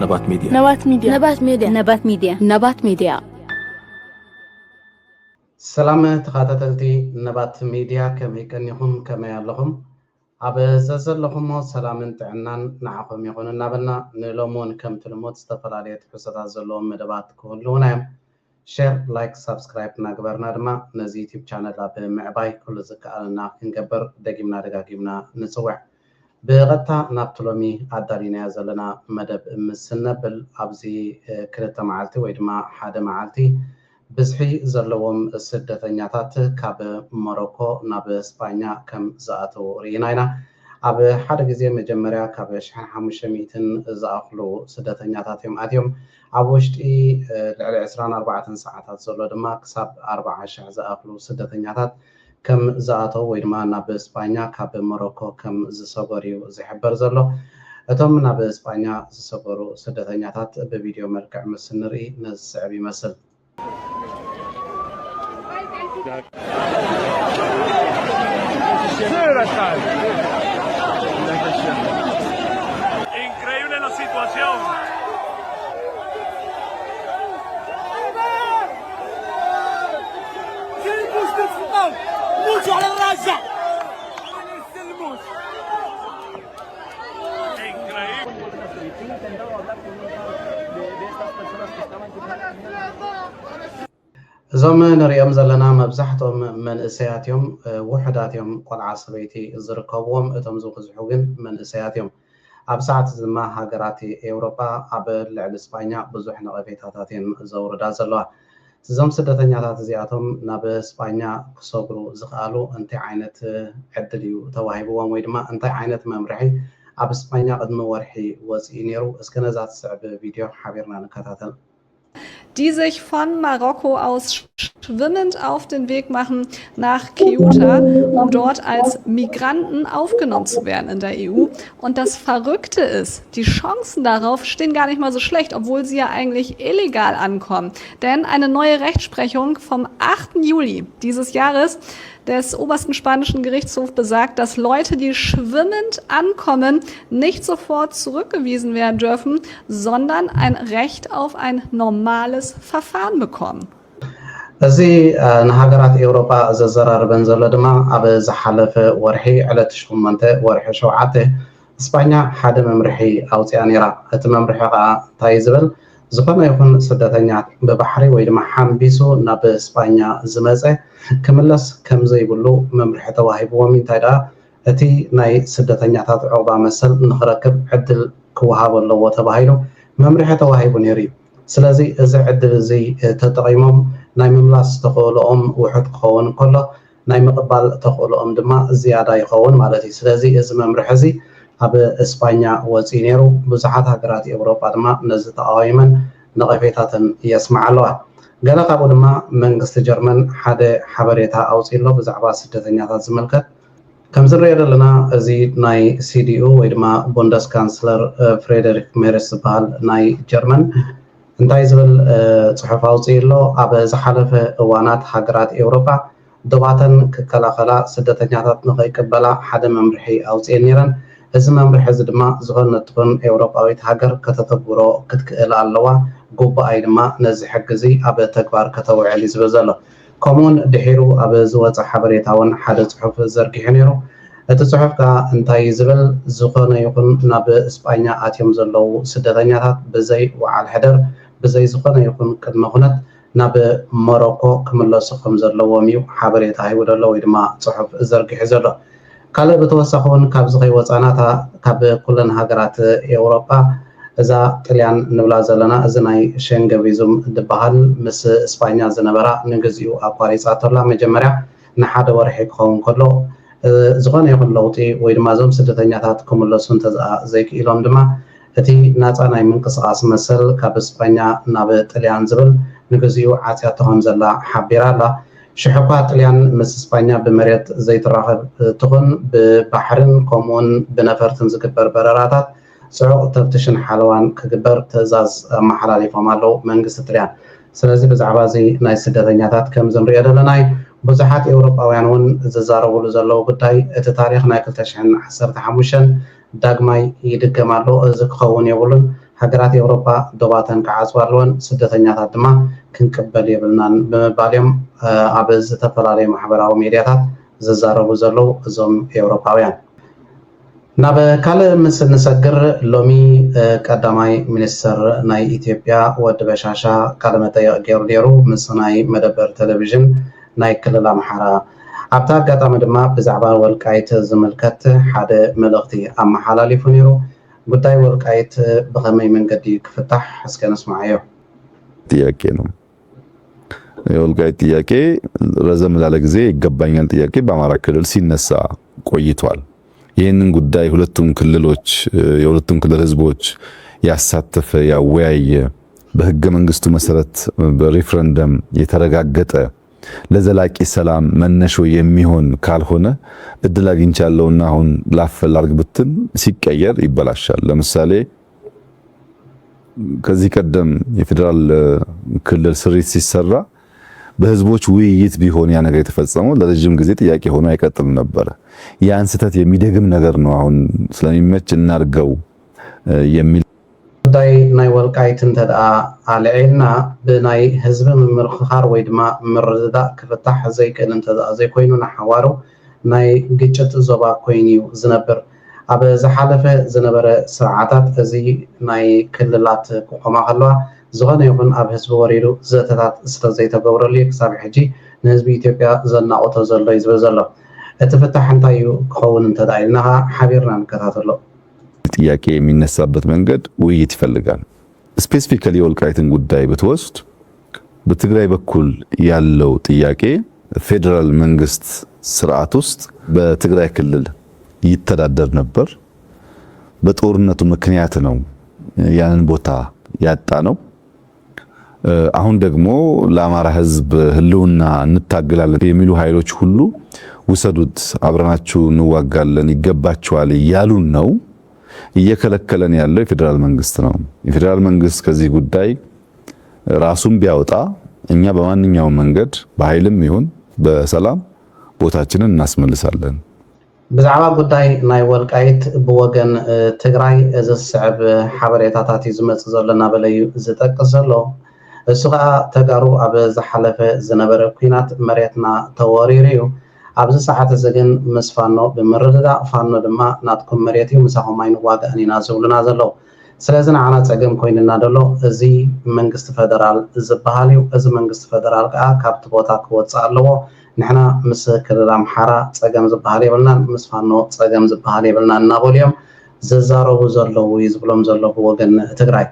نبات ميديا. نبات ميديا. نبات ميديا. نبات ميديا. نبات ميديا. سلامة تخاطرتي نبات ميديا كم يكنيهم كما يالهم أبززل لهم سلامة عنان نعقم يكون نبنا نلومون كم تلمود استفرالية حسد زلهم مدبات كلنا شير لايك سبسكرايب نقبرنا دما نزي يوتيوب channel لابد معباي كل ذكرنا نقبر دقيمنا دقاقيمنا نسوع بغتا نابتلومي عدالينا زلنا مدب مسنبل أبزي كرتا معالتي ويدما حدا معالتي بزحي زلوم سدتنياتات كاب موروكو ناب اسبانيا كم زاتو ريناينا اب حدا غزي مجمريا كاب شحن 500 زاخلو سدتنياتات يوم اديوم ابوشتي لعل 24 ساعات زلو دما كساب 40 زاخلو سدتنياتات كم زاتو ويدما ناب اسبانيا كاب موروكو كم زسغوريو زحبر زلو اتوم ناب اسبانيا زسغورو سدتنياتات بفيديو مركع مسنري نسعب يمثل Increíble la situación. mucho a la raza. زمان نريم زلنا مبزحتهم من إسياتهم وحداتهم قلعة سبيتي زركوهم اتمزو خزحوغن من إسياتهم أبساعت زما هاجراتي أوروبا عبر لعل إسبانيا بزوحنا غفيتاتاتين زور دازلوا زم سدتنياتات زياتهم ناب إسبانيا كسوغرو زقالو انتي عينت عدليو تواهيبوهم ويدما انتي عينت ممرحي أب إسبانيا قدم ورحي وزينيرو اسكنزات سعب فيديو حبيرنا نكتاتل die sich von Marokko aus schwimmend auf den Weg machen nach Ceuta, um dort als Migranten aufgenommen zu werden in der EU. Und das Verrückte ist, die Chancen darauf stehen gar nicht mal so schlecht, obwohl sie ja eigentlich illegal ankommen. Denn eine neue Rechtsprechung vom 8. Juli dieses Jahres des obersten spanischen Gerichtshofs besagt, dass Leute, die schwimmend ankommen, nicht sofort zurückgewiesen werden dürfen, sondern ein Recht auf ein normales Verfahren bekommen. እዚ ንሃገራት ኤውሮጳ ዘዘራርበን ዘሎ ድማ ኣብ ዝሓለፈ ወርሒ ዕለት 8 ወርሒ 7 እስፓኛ ሓደ መምርሒ ኣውፅያ ነይራ እቲ መምርሒ ከዓ እንታይ ዝብል ዝኾነ ይኹን ስደተኛት ብባሕሪ ወይ ድማ ሓምቢሱ ናብ እስፓኛ ዝመፀ ክምለስ ከም ዘይብሉ መምርሒ ተዋሂብዎም እንታይ ደኣ እቲ ናይ ስደተኛታት ዕቁባ መሰል ንኽረክብ ዕድል ክወሃብ ኣለዎ ተባሂሉ መምርሒ ተዋሂቡ ነይሩ እዩ ስለዚ እዚ ዕድል እዚ ተጠቒሞም ናይ ምምላስ ተኽእሎኦም ውሑድ ክኸውን ከሎ ናይ ምቕባል ተኽእሎኦም ድማ ዝያዳ ይኸውን ማለት እዩ ስለዚ እዚ መምርሒ እዚ ኣብ እስፓኛ ወፂኡ ነይሩ ብዙሓት ሃገራት ኤውሮጳ ድማ ነዚ ተቃዊመን ነቐፌታትን የስማዕ ኣለዋ ገለ ካብኡ ድማ መንግስቲ ጀርመን ሓደ ሓበሬታ ኣውፂኡ ኣሎ ብዛዕባ ስደተኛታት ዝምልከት ከም ዝሪኦ ዘለና እዚ ናይ ሲዲኡ ወይ ድማ ቡንደስ ካንስለር ፍሬደሪክ ሜርስ ዝበሃል ናይ ጀርመን እንታይ ዝብል ፅሑፍ ኣውፂኡ ኣሎ ኣብ ዝሓለፈ እዋናት ሃገራት ኤውሮጳ ድባተን ክከላኸላ ስደተኛታት ንኸይቅበላ ሓደ መምርሒ ኣውፂአን ነይረን እዚ መምርሒ እዚ ድማ ዝኾነ ትኹን ኤውሮጳዊት ሃገር ከተተግብሮ ክትክእል ኣለዋ ጉባኤ ድማ ነዚ ሕጊ እዚ ኣብ ተግባር ከተውዕል እዩ ዝብል ዘሎ ከምኡውን ድሒሩ ኣብ ዝወፀ ሓበሬታ እውን ሓደ ፅሑፍ ዘርጊሑ ነይሩ እቲ ፅሑፍ ከዓ እንታይ ዝብል ዝኾነ ይኹን ናብ እስፓኛ ኣትዮም ዘለው ስደተኛታት ብዘይ ወዓል ሕደር ብዘይ ዝኾነ ይኹን ቅድመ ኩነት ናብ ሞሮኮ ክምለሱ ከም ዘለዎም እዩ ሓበሬታ ሂቡ ዘሎ ወይ ድማ ፅሑፍ ዘርጊሑ ዘሎ ካልእ ብተወሳኺ እውን ካብዚ ከይወፃናታ ካብ ኩለን ሃገራት ኤውሮጳ እዛ ጥልያን ንብላ ዘለና እዚ ናይ ሸንገን ቪዝም ዝበሃል ምስ እስፓኛ ዝነበራ ንግዚኡ ኣቋሪፃቶላ መጀመርያ ንሓደ ወርሒ ክኸውን ከሎ ዝኾነ ይኹን ለውጢ ወይ ድማ እዞም ስደተኛታት ክምለሱ ዘይክኢሎም ድማ እቲ ናፃ ናይ ምንቅስቃስ መሰል ካብ እስፓኛ ናብ ጥልያን ዝብል ንግዚኡ ዓፅያቶ ከም ዘላ ሓቢራ ኣላ ሽሕኳ ጥልያን ምስ እስፓኛ ብመሬት ዘይትራኸብ ትኹን ብባሕርን ከምኡውን ብነፈርትን ዝግበር በረራታት ፅዑቕ ተፍትሽን ሓለዋን ክግበር ትእዛዝ ኣመሓላሊፎም ኣለው መንግስቲ ጥልያን ስለዚ ብዛዕባ እዚ ናይ ስደተኛታት ከም ዝንሪኦ ዘለናይ ብዙሓት ኤውሮጳውያን እውን ዝዛረብሉ ዘለው ጉዳይ እቲ ታሪክ ናይ 2015 ዳግማይ ይድገም ኣሎ እዚ ክኸውን የብሉን ሃገራት ኤውሮፓ ዶባተን ከዓጽዋለውን ስደተኛታት ድማ ክንቅበል የብልናን በመባልዮም ኣብ ዝተፈላለዩ ማሕበራዊ ሚድያታት ዝዛረቡ ዘለው እዞም ኤውሮፓውያን ናብ ካልእ ምስል ንሰግር ሎሚ ቀዳማይ ሚኒስትር ናይ ኢትዮጵያ ወዲ በሻሻ ቃለ መጠይቅ ገይሩ ነይሩ ምስ ናይ መደበር ቴሌቪዥን ናይ ክልል ኣምሓራ ኣብታ ኣጋጣሚ ድማ ብዛዕባ ወልቃይት ዝምልከት ሓደ መልእኽቲ ኣመሓላሊፉ ነይሩ ጉዳይ ወልቃይት በከመይ መንገዲ ክፍታሕ እስከ ንስማዓዮ ጥያቄ ነው የወልቃይት ጥያቄ ረዘም ላለ ጊዜ ይገባኛል ጥያቄ በአማራ ክልል ሲነሳ ቆይቷል ይህንን ጉዳይ ሁለቱም ክልሎች የሁለቱም ክልል ህዝቦች ያሳተፈ ያወያየ በህገ መንግስቱ መሰረት በሪፍረንደም የተረጋገጠ ለዘላቂ ሰላም መነሾ የሚሆን ካልሆነ እድል አግኝቻለሁና አሁን ላፈላርግ ብትን ሲቀየር ይበላሻል ለምሳሌ ከዚህ ቀደም የፌደራል ክልል ስሪት ሲሰራ በህዝቦች ውይይት ቢሆን ያ ነገር የተፈጸመው ለረጅም ጊዜ ጥያቄ ሆኖ አይቀጥልም ነበር ያን ስህተት የሚደግም ነገር ነው አሁን ስለሚመች እናርገው የሚል ጉዳይ ናይ ወልቃይትን ተዳ አልዒልና ብናይ ህዝብ ምምርኻር ወይ ድማ ምርድዳእ ክፍታሕ ዘይክእልን ተዳ ዘይኮይኑ ናሓዋሩ ናይ ግጭት ዞባ ኮይኑ ዝነብር ኣብ ዝሓለፈ ዝነበረ ስርዓታት እዚ ናይ ክልላት ክቆማ ከለዋ ዝኾነ ይኹን ኣብ ህዝቢ ወሪዱ ዘተታት ስለዘይተገብረሉ ክሳብ ሕጂ ንህዝቢ ኢትዮጵያ ዘናቆቶ ዘሎ ይዝበ ዘሎ እቲ ፍታሕ እንታይ እዩ ክኸውን እንተዳኢልና ሓቢርና ንከታተሎ ጥያቄ የሚነሳበት መንገድ ውይይት ይፈልጋል ስፔሲፊካሊ ወልቃይትን ጉዳይ ብትወስድ በትግራይ በኩል ያለው ጥያቄ ፌደራል መንግስት ስርዓት ውስጥ በትግራይ ክልል ይተዳደር ነበር በጦርነቱ ምክንያት ነው ያንን ቦታ ያጣ ነው አሁን ደግሞ ለአማራ ህዝብ ህልውና እንታገላለን የሚሉ ኃይሎች ሁሉ ወሰዱት አብረናችሁ እንዋጋለን ይገባቸዋል ያሉን ነው እየከለከለን ያለው የፌደራል መንግስት ነው የፌደራል መንግስት ከዚህ ጉዳይ ራሱን ቢያወጣ እኛ በማንኛውም መንገድ በኃይልም ይሁን በሰላም ቦታችንን እናስመልሳለን ብዛዕባ ጉዳይ ናይ ወልቃይት ብወገን ትግራይ ዝስዕብ ሓበሬታታት ዝመጽእ ዘለና በለዩ ዝጠቅስ ዘሎ እሱ ከዓ ተጋሩ ኣብ ዝሓለፈ ዝነበረ ኩናት መሬትና ተወሪሩ እዩ ኣብዚ ሰዓት እዚ ግን ምስ ፋኖ ብምርድዳእ ፋኖ ድማ ናትኩም መሬት እዩ ምሳኹም ኣይንዋጋእን ኢና ዝብሉና ዘለው ስለዚ ንዓና ፀገም ኮይንና ደሎ እዚ መንግስቲ ፌደራል ዝበሃል እዩ እዚ መንግስቲ ፌደራል ከዓ ካብቲ ቦታ ክወፅእ ኣለዎ ንሕና ምስ ክልል ኣምሓራ ፀገም ዝበሃል የብልናን ምስ ፋኖ ፀገም ዝበሃል የብልናን እናበሉ እዮም ዝዛረቡ ዘለው ይዝብሎም ዘሎ ብወገን ትግራይ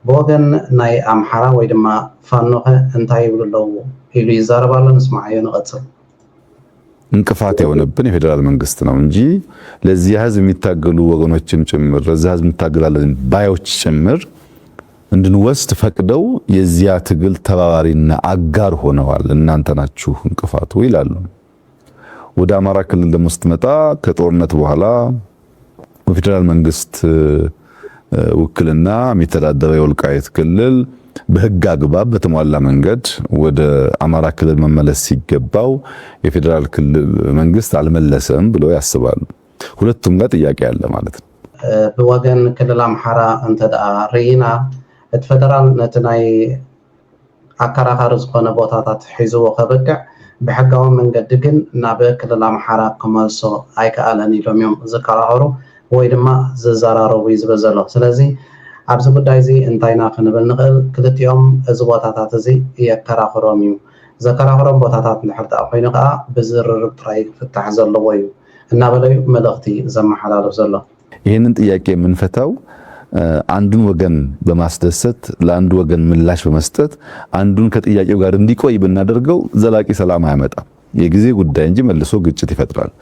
بوغن ناي أمحرا ويدما فانوه انتاي بلو إلو يزاربالو نسمعيو نغتل እንቅፋት የሆነብን የፌደራል መንግስት ነው እንጂ ለዚህ ህዝብ የሚታገሉ ወገኖችን ጭምር ለዚህ ህዝብ የሚታገላለን ባዮች ጭምር እንድንወስድ ፈቅደው የዚያ ትግል ተባባሪና አጋር ሆነዋል እናንተ ናችሁ እንቅፋቱ ይላሉ ወደ አማራ ክልል ደግሞ ስትመጣ ከጦርነት በኋላ በፌደራል መንግስት ውክልና የሚተዳደረው የወልቃይት ክልል በህግ አግባብ በተሟላ መንገድ ወደ አማራ ክልል መመለስ ሲገባው የፌደራል ክልል መንግስት አልመለሰም ብለው ያስባሉ ሁለቱም ጋር ጥያቄ ያለ ማለት ነው በወገን ክልል አምሓራ እንተዳ ሪና الفدرال نتناي አከራካሪ ዝኾነ ቦታታት ሒዙ ወኸበቅዕ ብሕጋዊ መንገዲ ግን ናብ ክልል አምሓራ ከመልሶ ኣይከኣለን ኢሎም እዮም ዝከራከሩ ወይ ድማ ዝዘራረቡ ይዝበዘሎ ስለዚ ኣብዚ ጉዳይ እዚ እንታይና ክንብል ንኽእል ክልቲኦም እዚ ቦታታት እዚ የከራክሮም እዩ ዘከራክሮም ቦታታት ንሕርታ ኮይኑ ከዓ ብዝርርብ ጥራይ ክፍታሕ ዘለዎ እዩ እናበለዩ መልእኽቲ ዘመሓላለፍ ዘሎ ይህንን ጥያቄ የምንፈታው አንዱን ወገን በማስደሰት ለአንዱ ወገን ምላሽ በመስጠት አንዱን ከጥያቄው ጋር እንዲቆይ ብናደርገው ዘላቂ ሰላም አያመጣም የጊዜ ጉዳይ እንጂ መልሶ ግጭት ይፈጥራል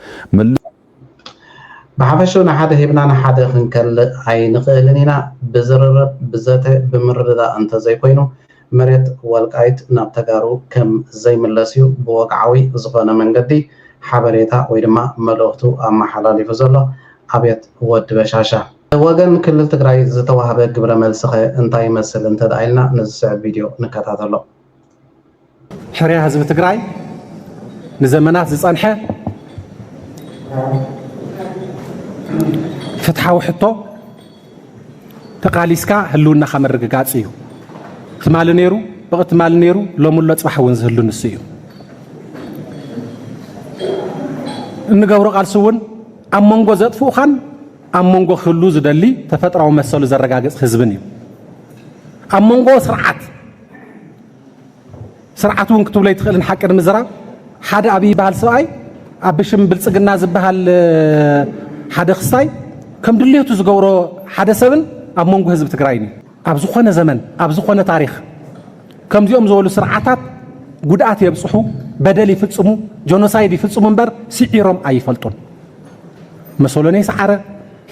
بحفشو نحد هبنا نحد خنكل أي نقلنينا بزرر بزات بمردا أنت زي كوينو مريت والقايت نبتجارو كم زي ملاسيو بوقعوي زبانة من قدي حبريتا ويدما ملوتو أما حلالي فزلا أبيت ود بشاشة وجن كل تقرأي زتوهب قبل ملسخة أنتي مثل أنت دايلنا نزع فيديو نكتات الله حريها زب تقرأي نزمنات زصانحة فتحوا حطو ተቃሊስካ ህልውና ከመረጋጋጽ እዩ ትማል ነይሩ በቅት ማል ነይሩ ለሙሉ ጽባሕ እውን ዝህሉ ንስ እዩ እንገብሮ ቃልስውን ኣብ መንጎ ዘጥፉኻን ኣብ መንጎ ህሉ ዝደሊ ተፈጥራዊ መሰሉ ዘረጋግጽ ህዝብን እዩ ኣብ መንጎ ስርዓት እውን ክትብለይ ትኽእልን ሓቅን ምዝራብ ሓደ ኣብይ ባህል ሰብኣይ ኣብ ብሽም ብልጽግና ዝበሃል ሓደ ክስታይ ከም ድልየቱ ዝገብሮ ሓደ ሰብን ኣብ መንጎ ህዝቢ ትግራይ እዩ ኣብ ዝኾነ ዘመን ኣብ ዝኾነ ታሪኽ ከምዚኦም ዝበሉ ስርዓታት ጉድኣት የብጽሑ በደል ይፍጽሙ ጆኖሳይድ ይፍጽሙ እምበር ሲዒሮም ኣይፈልጡን መሶሎኒ ሰዓረ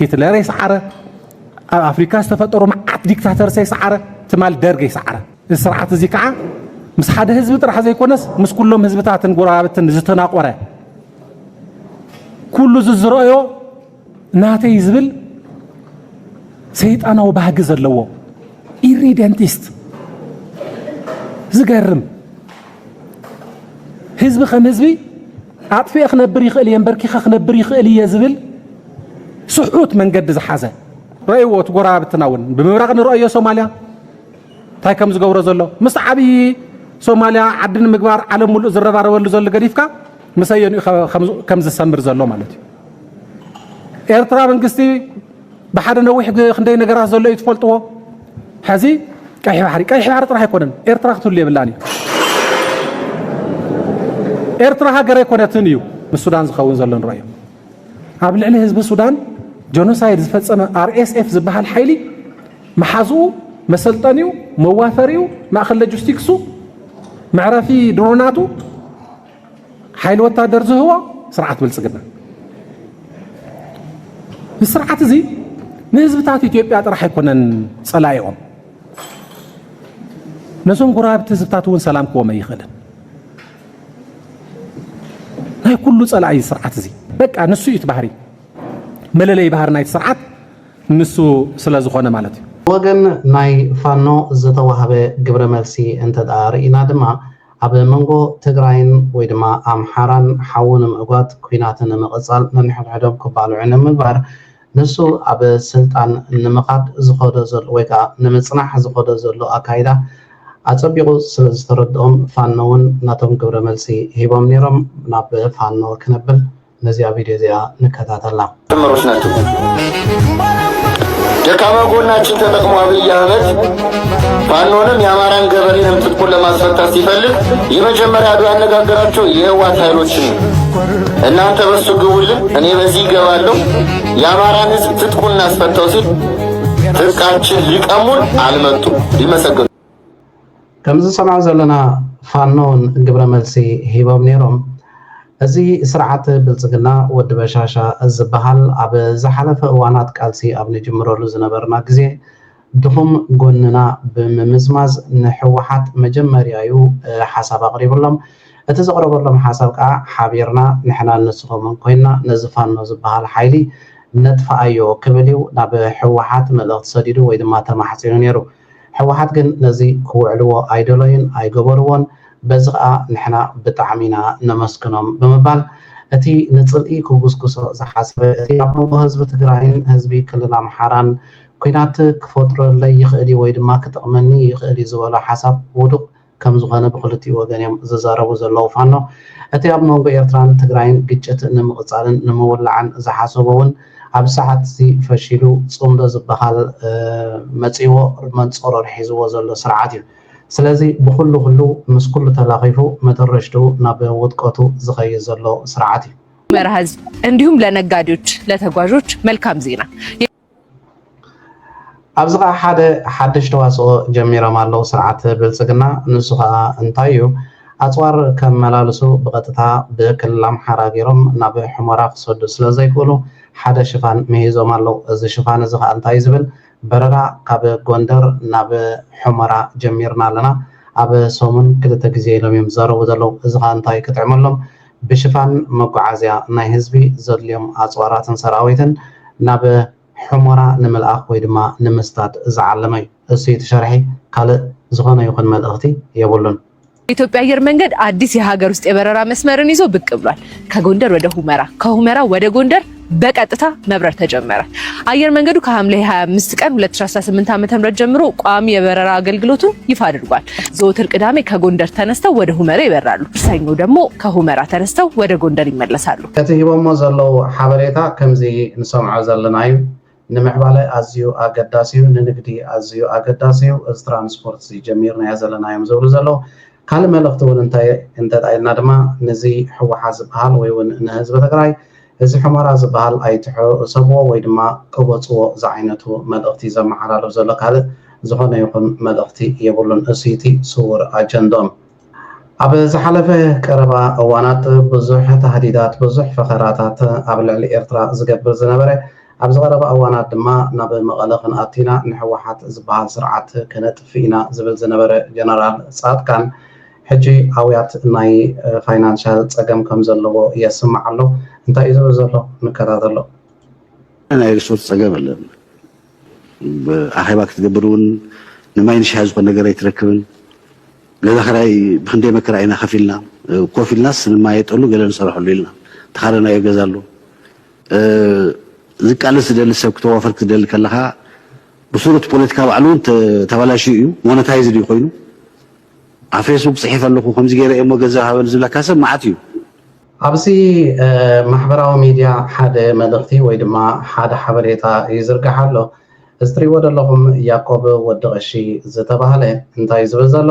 ሂትለር ይሰዓረ ኣብ ኣፍሪካ ዝተፈጠሩ መዓት ዲክታተር ሰዓረ ትማል ደርግ ይሰዓረ እዚ ስርዓት እዚ ከዓ ምስ ሓደ ህዝቢ ጥራሕ ዘይኮነስ ምስ ኩሎም ህዝብታትን ጎራባትን ዝተናቆረ ኩሉ ዝዝረዮ ናተይ ዝብል ሰይጣናዊ ባህጊ ዘለዎ ኢሪደንቲስት ዝገርም ህዝቢ ከም ህዝቢ ኣጥፊእ ክነብር ይኽእል እየ እምበርኪኻ ክነብር ይኽእል እየ ዝብል ስሑት መንገዲ ዝሓዘ ረእይዎ እቲ ጎራባትና እውን ብምብራቕ ንረአዮ ሶማልያ እንታይ ከም ዝገብሮ ዘሎ ምስ ዓብዪ ሶማልያ ዓዲ ንምግባር ዓለም ሙሉእ ዝረባረበሉ ዘሎ ገዲፍካ ምሰየን ከም ዝሰምር ዘሎ ማለት እዩ ኤርትራ መንግስቲ ብሓደ ነዊሕ ክንደይ ነገራት ዘሎ እዩ ትፈልጥዎ ሕዚ ቀይሕ ባሕሪ ጥራሕ ኣይኮነን ኤርትራ ክትህሉ የብላን እዩ ኤርትራ ሃገር ኣይኮነትን እዩ ምስ ሱዳን ዝኸውን ዘሎ ንረአዮ ኣብ ልዕሊ ህዝቢ ሱዳን ጆኖሳይድ ዝፈጸመ RSF ዝበሃል ሓይሊ መሓዝኡ መሰልጠኒኡ መዋፈሪኡ ማእኸል ሎጂስቲክሱ معرفي دروناتو حيل وتادر زهوا سرعة بلصقنا السرعة زي نسبتات إثيوبيا راح يكونن صلايهم نسون قراب تزبطاتون سلام كوما يخدم هاي كله صلاي سرعة زي بقى نسو يتبحري مللي بحر نايت سرعة نسو سلا زخونه مالتي وغن ناي فانو زتوهبه ግብረ መልሲ እንተዳርኢና ድማ ኣብ መንጎ ትግራይን ወይ ድማ ኣምሓራን ሓውን ምዕጓት ኩናትን ምቕጻል ነንሕድሕዶም ክባልዑ ንምግባር ንሱ ኣብ ስልጣን ንምኻድ ዝኸዶ ዘሎ ወይ ከዓ ንምጽናሕ ዝኸዶ ዘሎ ኣካይዳ ኣጸቢቑ ስለ ዝተረድኦም ፋኖውን ናቶም ግብረ መልሲ ሂቦም ነይሮም ናብ ፋኖ ክነብል ነዚያ ቪድዮ እዚኣ ንከታተላ ተመሮች ናቸው ደካማ ጎናችን ተጠቅሞ አብይ አህመድ ፋኖንም የአማራን ገበሬንም ትጥቁን ለማስፈታት ሲፈልግ የመጀመሪያ ያነጋገራቸው የህወሓት ኃይሎችን እናንተ በሱ ግቡልን እኔ በዚህ ገባለሁ የአማራን ህዝብ ትጥቁን እናስፈታው ሲል ትጥቃችን ሊቀሙን አልመጡ ሊመሰገኑ ከምዚ ሰማዕ ዘለና ፋኖን ግብረ መልሲ ሂቦም ነይሮም እዚ ስርዓት ብልጽግና ወዲ በሻሻ ዝበሃል ኣብ ዝሓለፈ እዋናት ቃልሲ ኣብ ንጅምረሉ ዝነበርና ግዜ ድኹም ጎንና ብምምዝማዝ ንሕወሓት መጀመርያዩ ሓሳብ ኣቕሪብሎም እቲ ዘቕረበሎም ሓሳብ ከዓ ሓቢርና ንሕና ንስኹምን ኮይና ነዚ ፋኖ ዝበሃል ሓይሊ ነጥፋኣዮ ክብል እዩ ናብ ሕወሓት መልእኽቲ ሰዲዱ ወይ ድማ ተማሕፂኑ ነይሩ ሕወሓት ግን ነዚ ክውዕልዎ ኣይደለዩን ኣይገበርዎን በዚ ከዓ ንሕና ብጣዕሚና ነመስክኖም ብምባል እቲ ንጽልኢ ክጉስኩሶ ዝሓሰበ እቲ ኣብ መንጎ ህዝቢ ትግራይን ህዝቢ ክልል ኣምሓራን ኩናት ክፈጥረለይ ይኽእል ወይ ድማ ክጠቕመኒ ይኽእል ዝበሎ ሓሳብ ውዱቕ ከም ዝኾነ ብክልቲኡ ወገን እዮም ዝዛረቡ ዘለዉ ፋኖ እቲ ኣብ መንጎ ኤርትራን ትግራይን ግጭት ንምቕጻልን ንምውላዕን ዝሓሰቦ እውን ኣብ ሰዓት እዚ ፈሺሉ ጽምዶ ዝበሃል መጺዎ መንጾሮ ሒዝዎ ዘሎ ስርዓት እዩ ስለዚ ብኩሉ ምስ ኩሉ ተላኺፉ መተረሽቱ ናብ ውጥቀቱ ዝኸይድ ዘሎ ስርዓት እዩ መርሃዝ እንዲሁም ለነጋዴዎች ለተጓዦች መልካም ዜና ኣብዚ ከዓ ሓደ ሓድሽ ተዋስኦ ጀሚሮም ኣለው ስርዓት ብልጽግና ንሱ ከዓ እንታይ እዩ ኣፅዋር ከመላልሱ ብቐጥታ ብክልል ኣምሓራ ገይሮም ናብ ሕሞራ ክሰዱ ስለዘይክእሉ ሓደ ሽፋን መሂዞም ኣለው እዚ ሽፋን እዚ ከዓ እንታይ ዝብል በረራ ካብ ጎንደር ናብ ሕሞራ ጀሚርና ኣለና ኣብ ሰሙን ክልተ ግዜ ኢሎም እዮም ዝዛረቡ ዘለው እዚ ከዓ እንታይ ክጥዕመሎም ብሽፋን መጓዓዝያ ናይ ህዝቢ ዘድልዮም ኣፅዋራትን ሰራዊትን ናብ ሕሞራ ንምልኣኽ ወይ ድማ ንምስታድ ዝዓለመ እዩ እሱ ተሸርሒ ካልእ ዝኾነ ይኹን መልእኽቲ የብሉን የኢትዮጵያ አየር መንገድ አዲስ የሀገር ውስጥ የበረራ መስመርን ይዞ ብቅ ብሏል ከጎንደር ወደ ሁመራ ከሁመራ ወደ ጎንደር በቀጥታ መብረር ተጀመረ። አየር መንገዱ ከሐምሌ 25 ቀን 2018 ዓ.ም ጀምሮ ቋሚ የበረራ አገልግሎቱን ይፋ አድርጓል። ዘወትር ቅዳሜ ከጎንደር ተነስተው ወደ ሁመራ ይበራሉ። ሰኞ ደግሞ ከሁመራ ተነስተው ወደ ጎንደር ይመለሳሉ። ከትሂቦሞ ዘለው ሓበሬታ ከምዚ ንሰምዖ ዘለናዩ ንምዕባለ ኣዝዩ ኣገዳሲ እዩ፣ ንንግዲ ኣዝዩ ኣገዳሲ እዩ። እዚ ትራንስፖርት ጀሚርና ዘለናዮም ዝብሉ ዘለው ካልእ መልእኽቲ እውን እንተጣይልና ድማ ነዚ ሕወሓት ዝበሃል ወይ እውን ንህዝቢ ትግራይ እዚ ሕመራ ዝበሃል ኣይትሕሰብዎ ወይ ድማ ቅበፅዎ ዝዓይነቱ መልእኽቲ ዘመሓላልፍ ዘሎ ካልእ ዝኾነ ይኹን መልእኽቲ የብሉን። እሱይቲ ስውር ኣጀንዶም ኣብ ዝሓለፈ ቀረባ እዋናት ብዙሕ ተሃዲዳት ብዙሕ ፈኸራታት ኣብ ልዕሊ ኤርትራ ዝገብር ዝነበረ ኣብ ዝቐረባ እዋናት ድማ ናብ መቐለ ክንኣቲና ንሕወሓት ዝበሃል ስርዓት ከነጥፊ ኢና ዝብል ዝነበረ ጀነራል ጻድቃን ሕጂ ኣውያት ናይ ፋይናንሻል ፀገም ከም ዘለዎ የስማዕ ኣሎ። እንታይ እዩ ዝብል ዘሎ ንከታተሎ። ናይ ሪሶርስ ፀገም ኣለ። ኣኼባ ክትገብር እውን ንማይ ንሻሂ ዝኾነ ነገር ኣይትረክብን። ገዛ ክራይ ብክንደይ መከራ ኢና ከፊልና ኮፍ ኢልናስ ንማይ የጠሉ ገለ ንሰርሐሉ ኢልና ተኻረናዮ ገዛ ኣሎ። ዝቃለስ ዝደሊ ሰብ ክተዋፈር ክትደሊ ከለካ ብሱረት ፖለቲካ ባዕሉ ተበላሽዩ እዩ ሞነታይዝድ እዩ ኮይኑ ኣብ ፌስቡክ ፅሒፍ ኣለኹ ከምዚ ገይረ እሞ ገንዘብ ሃበል ዝብለካ ሰብ መዓት እዩ። ኣብዚ ማሕበራዊ ሚድያ ሓደ መልእኽቲ ወይ ድማ ሓደ ሓበሬታ ይዝርጋሕ ኣሎ። እዚ ትሪእዎ ዘለኹም ያዕቆብ ወዲ ቀሺ ዝተባሃለ እንታይ ዝብል ዘሎ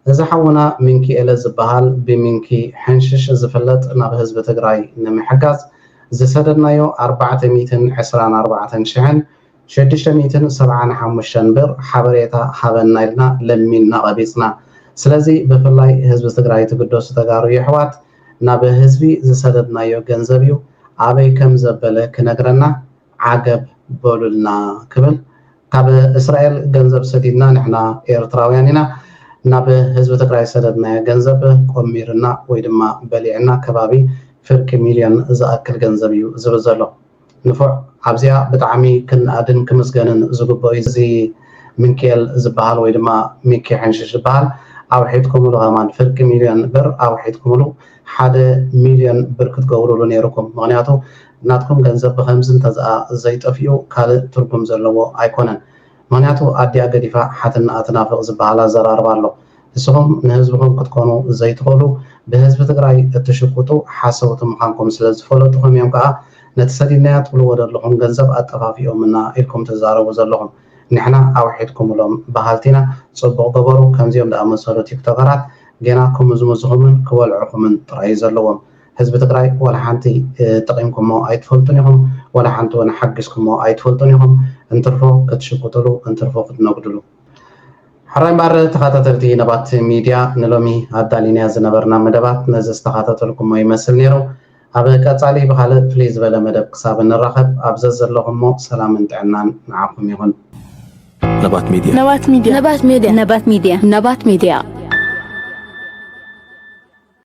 እዚ ሓውና ሚንኪ ኤለ ዝበሃል ብሚንኪ ሕንሽሽ ዝፍለጥ ናብ ህዝቢ ትግራይ ንምሕጋዝ ዝሰደድናዮ 424,675 ብር ሓበሬታ ሃበና ኢልና ለሚንና ቀቢፅና። ስለዚ ብፍላይ ህዝቢ ትግራይ ትግደሱ ተጋሩ የሕዋት ናብ ህዝቢ ዝሰደድናዮ ገንዘብ እዩ ኣበይ ከም ዘበለ ክነግረና ዓገብ በሉልና ክብል ካብ እስራኤል ገንዘብ ሰዲድና ንሕና ኤርትራውያን ኢና ናብ ህዝቢ ትግራይ ሰደድናዮ ገንዘብ ቆሚርና ወይ ድማ በሊዕና ከባቢ ፍርቂ ሚልዮን ዝኣክል ገንዘብ እዩ ዝብል ዘሎ። ንፉዕ ኣብዚኣ ብጣዕሚ ክንኣድን ክምስገንን ዝግበኦ እዚ ሚንኬል ዝበሃል ወይ ድማ ሚንኪ ሕንሽሽ ዝበሃል ኣውሒትኩምሉ ኸማን ፍርቂ ሚልዮን ብር ኣውሒትኩምሉ 1 ሚልዮን ብር ክትገብሩሉ ነይሩኩም። ምክንያቱ ናትኩም ገንዘብ ብከምዚ እንተዝኣ ዘይጠፍኡ ካልእ ትርጉም ዘለዎ ኣይኮነን። ምክንያቱ ኣድያ ገዲፋ ሓትና ኣትናፍቕ ዝበሃል ኣዘራርባ ኣሎ። ንስኹም ንህዝብኩም ክትኮኑ ዘይትኽእሉ ብህዝቢ ትግራይ እትሽቁጡ ሓሰውቲ ምዃንኩም ስለዝፈለጥኹም እዮም ከዓ ነቲ ሰዲድናያ ትብልዎ ዘለኹም ገንዘብ ኣጠፋፊኦምና ኢልኩም ትዛረቡ ዘለኹም። ንሕና ኣውሒትኩምሎም ባህልቲና ፅቡቅ ገበሩ። ከምዚኦም ዝኣመሰሉ ቲክቶከራት ገና ክምዝምዝኹምን ክበልዑኹምን ጥራይ ዘለዎም። ህዝቢ ትግራይ ወላ ሓንቲ ጠቂምኩሞ ኣይትፈልጡን ኢኹም፣ ወላ ሓንቲ እውን ሓጊዝኩሞ ኣይትፈልጡን ኢኹም። እንትርፎ ክትሽቁጥሉ እንትርፎ ክትነግድሉ። ሕራይ እምበር ተኸታተልቲ ነባት ሚድያ ንሎሚ ኣዳሊንያ ዝነበርና መደባት ነዚ ዝተኸታተልኩሞ ይመስል ነይሩ። ኣብ ቀፃሊ ብካልእ ፍልይ ዝበለ መደብ ክሳብ እንራኸብ ኣብዘ ዘለኹሞ ሰላምን ጥዕናን ንዓኹም ይኹን። ነባት ሚድያ